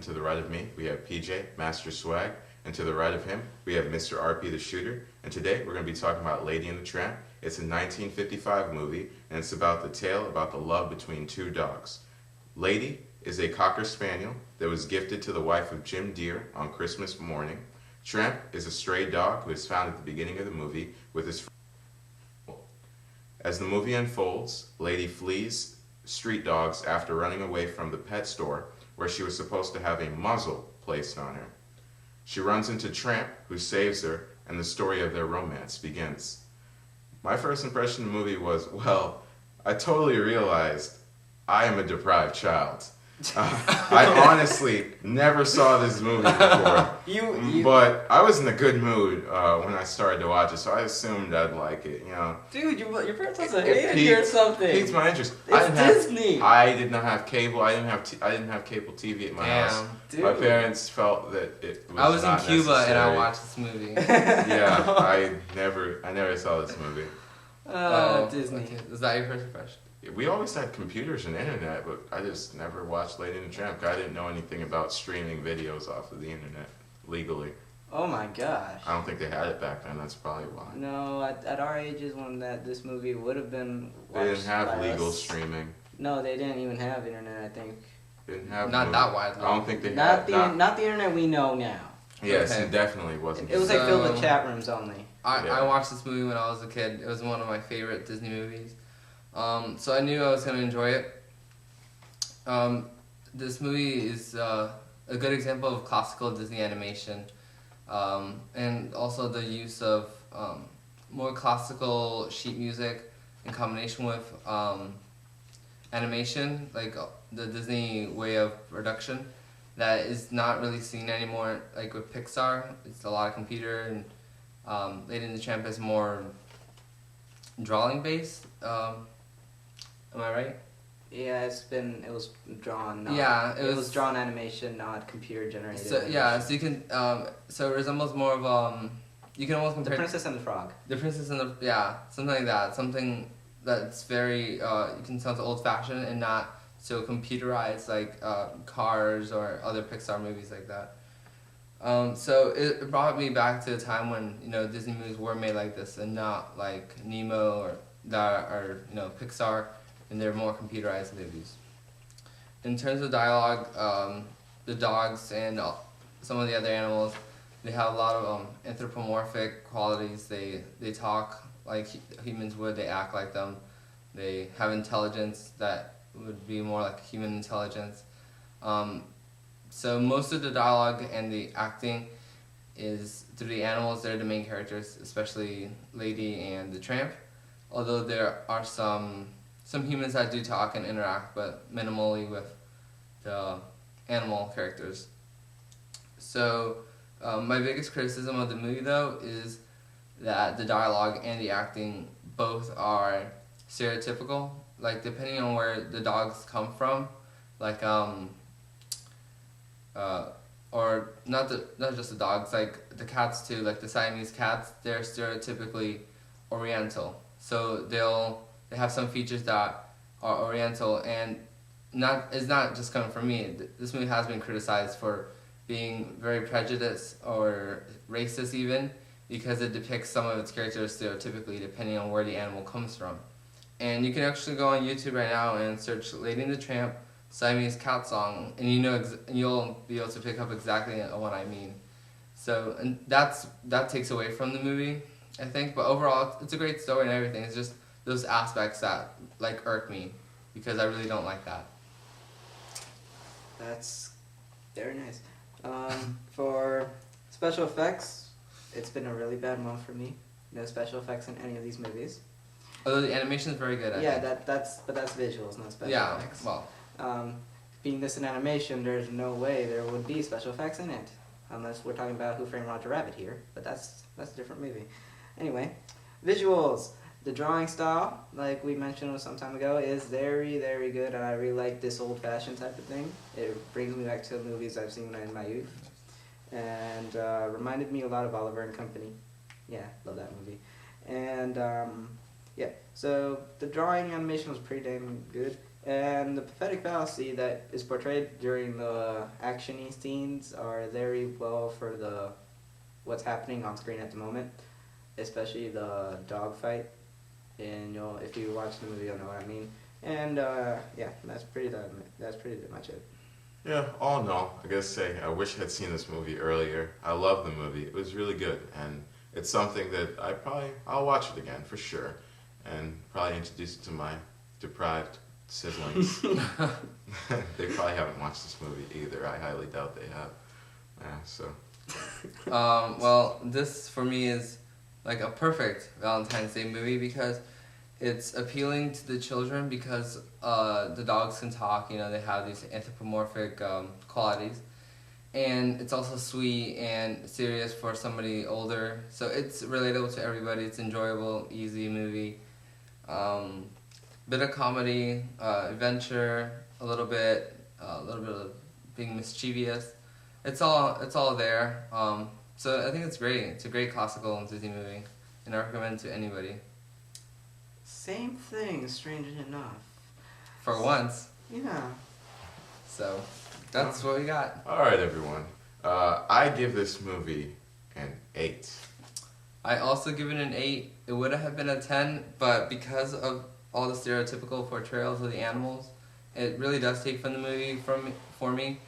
and to the right of me, we have PJ, Master Swag, and to the right of him, we have Mr. RP the Shooter. And today, we're going to be talking about Lady and the Tramp. It's a 1955 movie, and it's about the tale about the love between two dogs. Lady is a Cocker Spaniel that was gifted to the wife of Jim Deere on Christmas morning. Tramp is a stray dog who is found at the beginning of the movie with his friend. As the movie unfolds, Lady flees street dogs after running away from the pet store where she was supposed to have a muzzle placed on her. She runs into Tramp, who saves her, and the story of their romance begins. My first impression of the movie was, well, I totally realized I am a deprived child. I honestly never saw this movie before, but I was in a good mood when I started to watch it, so I assumed I'd like it. You know, dude, your parents must have hated you or something. Piqued my interest. It's Disney. I did not have cable. I didn't have cable TV at my house. Dude. My parents felt that it was. I was not in Cuba necessary. and I watched this movie. Yeah, I never saw this movie. Disney. Okay. Is that your first impression? We always had computers and internet, but I just never watched Lady and the Tramp. I didn't know anything about streaming videos off of the internet legally. Oh my gosh. I don't think they had it back then. That's probably why. No, at our ages when this movie would have been watched. They didn't have by legal us. streaming. No, they didn't even have internet. I think. They didn't have Not that widely. I don't think they Not had. not the internet we know now. Yes, Okay. it definitely wasn't. It was like filled with So- chat rooms only. I watched this movie when I was a kid. It was one of my favorite Disney movies. So I knew I was going to enjoy it. This movie is a good example of classical Disney animation. And also the use of more classical sheet music in combination with animation, like the Disney way of production that is not really seen anymore. Like with Pixar, it's a lot of computer, and Lady and the Tramp is more drawing based. Am I right? Yeah, it was drawn. Yeah, it was drawn animation, not computer generated. So yeah, so you can so it resembles more of you can almost The compare Princess and the Frog. The Princess and the something like that, something that's very you can sound old fashioned and not so computerized like Cars or other Pixar movies like that. So it brought me back to a time when Disney movies were made like this and not like Nemo or Pixar, and they're more computerized movies. In terms of dialogue, the dogs and some of the other animals, they have a lot of anthropomorphic qualities. They talk like humans would. They act like them. They have intelligence that would be more like human intelligence. So most of the dialogue and the acting is through the animals. They're the main characters, especially Lady and the Tramp. Although there are some humans that do talk and interact, but minimally with the animal characters. So my biggest criticism of the movie, though, is that the dialogue and the acting both are stereotypical. Like, depending on where the dogs come from, like or not just the dogs, like the cats too. Like the Siamese cats, they're stereotypically Oriental. So they have some features that are Oriental, and it's not just coming from me. This movie has been criticized for being very prejudiced or racist even, because it depicts some of its characters stereotypically depending on where the animal comes from. And you can actually go on YouTube right now and search Lady and the Tramp Siamese cat song, and you'll be able to pick up exactly what I mean. So, and that takes away from the movie, I think. But overall, it's a great story and everything. It's just those aspects that like irk me, because I really don't like that. That's very nice. For special effects, it's been a really bad month for me. No special effects in any of these movies. Although the animation is very good. I think. that's visuals, not special effects. Well, being this an animation, there's no way there would be special effects in it, unless we're talking about Who Framed Roger Rabbit here. But that's a different movie. Anyway, visuals. The drawing style, like we mentioned some time ago, is very, very good, and I really like this old-fashioned type of thing. It brings me back to movies I've seen in my youth, and reminded me a lot of Oliver and Company. Yeah, love that movie. And yeah, so the drawing animation was pretty damn good. And the pathetic fallacy that is portrayed during the actiony scenes are very well for the what's happening on screen at the moment, especially the dog fight. And if you watch the movie, you'll know what I mean. And yeah, that's pretty much it. Yeah, all in all, I gotta say, I wish I had seen this movie earlier. I love the movie. It was really good, and it's something that I'll watch it again for sure, and probably introduce it to my deprived siblings. They probably haven't watched this movie either. I highly doubt they have. Yeah, so. Well, this for me is like a perfect Valentine's Day movie because it's appealing to the children because the dogs can talk, they have these anthropomorphic qualities. And it's also sweet and serious for somebody older. So it's relatable to everybody. It's enjoyable, easy movie. Bit of comedy, adventure, a little bit of being mischievous. It's all there. So I think it's great. It's a great classical Disney movie, and I recommend it to anybody. Same thing, strangely enough. For once. Yeah. So that's what we got. All right, everyone. I give this movie an 8. I also give it an 8. It would have been a 10, but because of all the stereotypical portrayals of the animals, it really does take from the movie for me.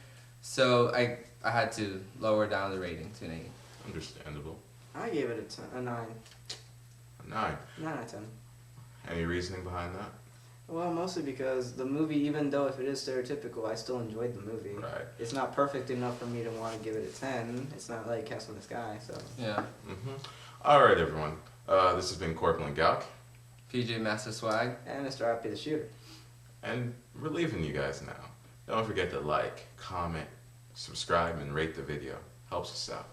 So I had to lower down the rating to an 8. Understandable. I gave it a 9. A 9. 9 out of 10. Any reasoning behind that? Well, mostly because the movie, even though if it is stereotypical, I still enjoyed the movie. Right. It's not perfect enough for me to want to give it a 10. It's not like Castle in the Sky, so. Yeah. Mm-hmm. All right, everyone. This has been Corporal Galk. PJ Master Swag. And Mr. RP the Shooter. And we're leaving you guys now. Don't forget to like, comment, subscribe, and rate the video. Helps us out.